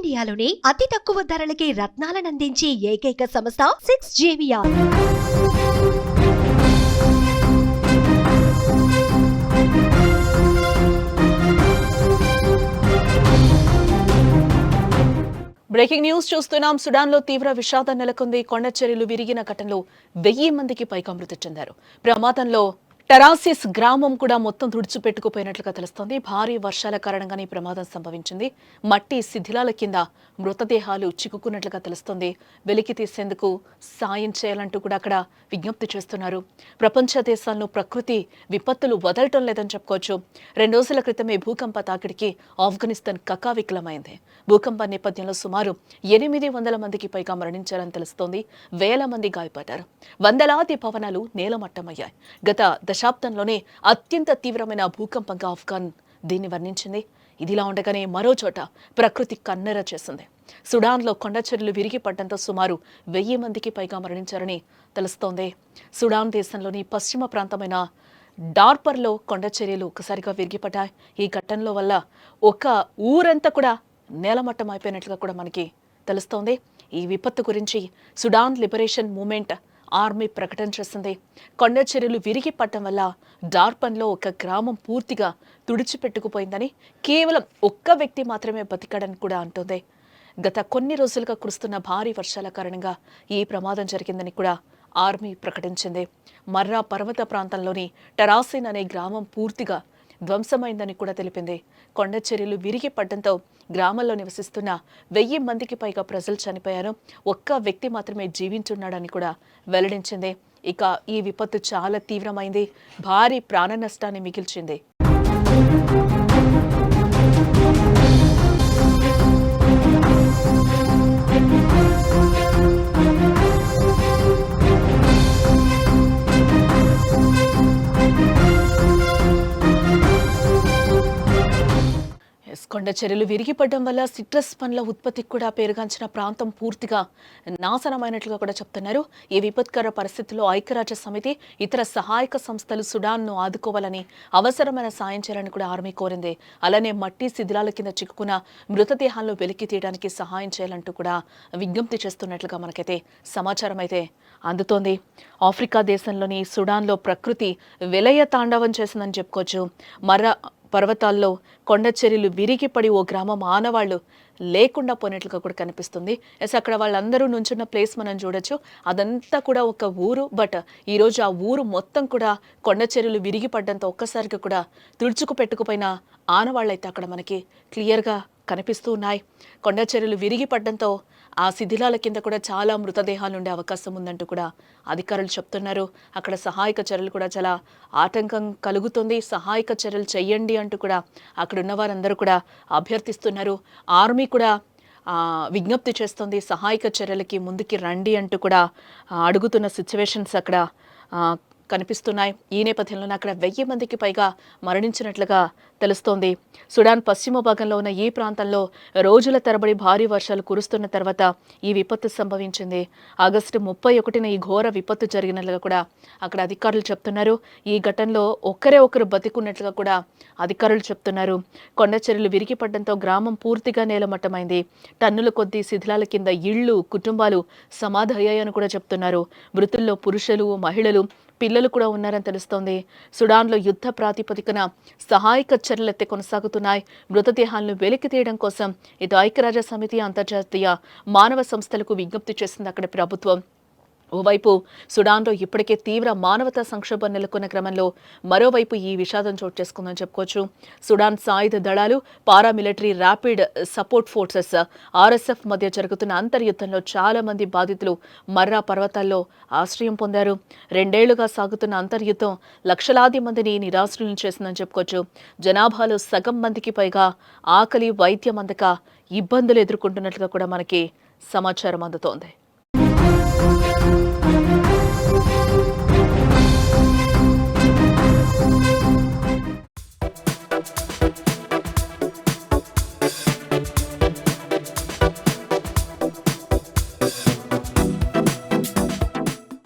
ఇండియాలోనే అతి తక్కువ ధరలకి రత్నాలనందించే ఏకైక సంస్థ 6JVR. బ్రేకింగ్ న్యూస్ చూస్తున్నాం. సుడాన్లో తీవ్ర విషాదం నెలకొంది. కొండ చర్యలు విరిగిన ఘటనలో 1000 మందికి పైగా మృతి చెందారు. ప్రమాదంలో టరాసిస్ గ్రామం కూడా మొత్తం తుడిచిపెట్టుకుపోయినట్లుగా తెలుస్తోంది. భారీ వర్షాల కారణంగానే ఈ ప్రమాదం సంభవించింది. మట్టి శిథిలాల కింద మృతదేహాలు చిక్కుకున్నట్లుగా తెలుస్తోంది. వెలికి తీసేందుకు సాయం చేయాలంటూ కూడా అక్కడ విజ్ఞప్తి చేస్తున్నారు. ప్రపంచ దేశాల్లో ప్రకృతి విపత్తులు వదలటం లేదని చెప్పుకోవచ్చు. 2 రోజుల క్రితమే భూకంప తాకిడికి ఆఫ్ఘనిస్తాన్ కకావికలమైంది. భూకంప నేపథ్యంలో సుమారు 800 మందికి పైగా మరణించారని తెలుస్తోంది. వేల మంది గాయపడ్డారు. వందలాది భవనాలు నేలమట్టమయ్యాయి. గత దశాబ్దంలోనే అత్యంత తీవ్రమైన భూకంపంగా ఆఫ్ఘన్ దీన్ని వర్ణించింది. ఇదిలా ఉండగానే మరో చోట ప్రకృతి కన్నెర చేసింది. సుడాన్లో కొండ చర్యలు విరిగి పడడంతో సుమారు 1000 మందికి పైగా మరణించారని తెలుస్తోంది. సుడాన్ దేశంలోని పశ్చిమ ప్రాంతమైన డార్పర్లో కొండ చర్యలు ఒక్కసారిగా విరిగిపడ్డాయి. ఈ ఘటనలో వల్ల ఒక ఊరంతా కూడా నేలమట్టం అయిపోయినట్లుగా కూడా మనకి తెలుస్తోంది. ఈ విపత్తు గురించి సుడాన్ లిబరేషన్ మూవ్మెంట్ ఆర్మీ ప్రకటన చేసింది. కొండ చర్యలు విరిగి పడటం వల్ల డార్పన్లో ఒక గ్రామం పూర్తిగా తుడిచిపెట్టుకుపోయిందని, కేవలం ఒక్క వ్యక్తి మాత్రమే బతికాడని కూడా అంటోంది. గత కొన్ని రోజులుగా కురుస్తున్న భారీ వర్షాల కారణంగా ఈ ప్రమాదం జరిగిందని కూడా ఆర్మీ ప్రకటించింది. మర్రా పర్వత ప్రాంతంలోని టరాసిన్ అనే గ్రామం పూర్తిగా ధ్వంసమైందని కూడా తెలిపింది. కొండ చర్యలు విరిగి పడడంతో గ్రామంలో నివసిస్తున్న 1000 మందికి పైగా ప్రజలు చనిపోయారు. ఒక్క వ్యక్తి మాత్రమే జీవించున్నాడని కూడా వెల్లడించింది. ఇక ఈ విపత్తు చాలా తీవ్రమైంది. భారీ ప్రాణ నష్టాన్ని మిగిల్చింది. కొండ చర్యలు విరిగిపడడం వల్ల సిట్రస్ పండ్ల ఉత్పత్తికి కూడా పేరుగాంచిన ప్రాంతం పూర్తిగా నాశనమైనట్లుగా కూడా చెప్తున్నారు. ఈ విపత్కర పరిస్థితుల్లో ఐక్యరాజ్య సమితి, ఇతర సహాయక సంస్థలు సుడాన్ను ఆదుకోవాలని, అవసరమైన సాయం చేయాలని కూడా ఆర్మీ కోరింది. అలానే మట్టి శిథిలాల కింద చిక్కుకున్న మృతదేహాలను వెలికి తీయడానికి సహాయం చేయాలంటూ కూడా విజ్ఞప్తి చేస్తున్నట్లుగా మనకైతే సమాచారం అయితే అందుతోంది. ఆఫ్రికా దేశంలోని సుడాన్లో ప్రకృతి విలయ తాండవం చేసిందని చెప్పుకోవచ్చు. పర్వతాల్లో కొండ చర్యలు విరిగిపడి ఓ గ్రామం ఆనవాళ్లు లేకుండా పోయినట్లుగా కూడా కనిపిస్తుంది. అక్కడ వాళ్ళందరూ నుంచున్న ప్లేస్ మనం చూడొచ్చు. అదంతా కూడా ఒక ఊరు. బట్ ఈరోజు ఆ ఊరు మొత్తం కూడా కొండ చర్యలు విరిగిపడడంతో ఒక్కసారిగా కూడా తుడుచుకుపెట్టుకుపోయిన ఆనవాళ్ళు అయితే అక్కడ మనకి క్లియర్గా కనిపిస్తూ ఉన్నాయి. కొండ చర్యలు విరిగిపడడంతో ఆ శిథిలాల కింద కూడా చాలా మృతదేహాలు ఉండే అవకాశం ఉందంటూ కూడా అధికారులు చెప్తున్నారు. అక్కడ సహాయక చర్యలు కూడా చాలా ఆటంకం కలుగుతుంది. సహాయక చర్యలు చెయ్యండి అంటూ కూడా అక్కడ ఉన్న వారందరూ కూడా అభ్యర్థిస్తున్నారు. ఆర్మీ కూడా విజ్ఞప్తి చేస్తుంది. సహాయక చర్యలకి ముందుకి రండి అంటూ కూడా అడుగుతున్న సిచ్యువేషన్స్ అక్కడ కనిపిస్తున్నాయి. ఈ నేపథ్యంలోనే అక్కడ 1000 మందికి పైగా మరణించినట్లుగా తెలుస్తోంది. సుడాన్ పశ్చిమ భాగంలో ఉన్న ఈ ప్రాంతంలో రోజుల తరబడి భారీ వర్షాలు కురుస్తున్న తర్వాత ఈ విపత్తు సంభవించింది. ఆగస్టు 31న ఈ ఘోర విపత్తు జరిగినట్లుగా కూడా అక్కడ అధికారులు చెప్తున్నారు. ఈ ఘటనలో ఒకరు బతికున్నట్లుగా కూడా అధికారులు చెప్తున్నారు. కొండ చర్యలు విరిగిపడడంతో గ్రామం పూర్తిగా నేలమట్టమైంది. టన్నుల కొద్దీ శిథిలాల కింద ఇళ్లు, కుటుంబాలు సమాధయ్యాయని కూడా చెప్తున్నారు. మృతుల్లో పురుషులు, మహిళలు, పిల్లలు కూడా ఉన్నారని తెలుస్తోంది. సుడాన్లో యుద్ధ ప్రాతిపదికన సహాయక చర్యలైతే కొనసాగుతున్నాయి. మృతదేహాలను వెలికి తీయడం కోసం ఇటు ఐక్యరాజ్య సమితి, అంతర్జాతీయ మానవ సంస్థలకు విజ్ఞప్తి చేసింది అక్కడ ప్రభుత్వం. ఓవైపు సుడాన్లో ఇప్పటికే తీవ్ర మానవతా సంక్షోభం నెలకొన్న క్రమంలో మరోవైపు ఈ విషాదం చోటు చేసుకుందని చెప్పుకోవచ్చు. సుడాన్ సాయుధ దళాలు, paramilitary rapid support forces RSF మధ్య జరుగుతున్న అంతర్యుద్ధంలో చాలా మంది బాధితులు మర్రా పర్వతాల్లో ఆశ్రయం పొందారు. 2 ఏళ్లుగా సాగుతున్న అంతర్యుద్ధం లక్షలాది మందిని నిరాశ్రులను చేసిందని చెప్పుకోవచ్చు. జనాభాలో సగం మందికి పైగా ఆకలి, వైద్యం అందక ఇబ్బందులు ఎదుర్కొంటున్నట్లుగా కూడా మనకి సమాచారం అందుతోంది.